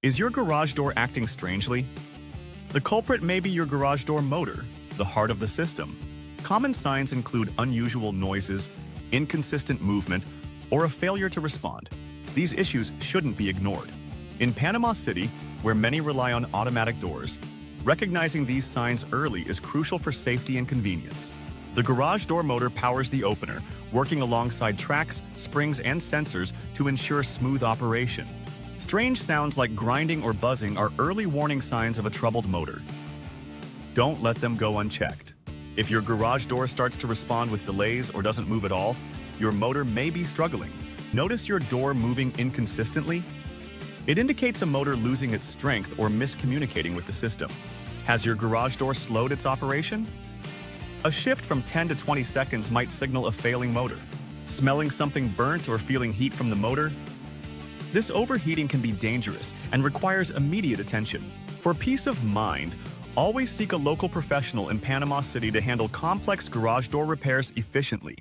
Is your garage door acting strangely? The culprit may be your garage door motor, the heart of the system. Common signs include unusual noises, inconsistent movement, or a failure to respond. These issues shouldn't be ignored. In Panama City, where many rely on automatic doors, recognizing these signs early is crucial for safety and convenience. The garage door motor powers the opener, working alongside tracks, springs, and sensors to ensure smooth operation. Strange sounds like grinding or buzzing are early warning signs of a troubled motor. Don't let them go unchecked. If your garage door starts to respond with delays or doesn't move at all, your motor may be struggling. Notice your door moving inconsistently? It indicates a motor losing its strength or miscommunicating with the system. Has your garage door slowed its operation? A shift from 10 to 20 seconds might signal a failing motor. Smelling something burnt or feeling heat from the motor? This overheating can be dangerous and requires immediate attention. For peace of mind, always seek a local professional in Panama City to handle complex garage door repairs efficiently.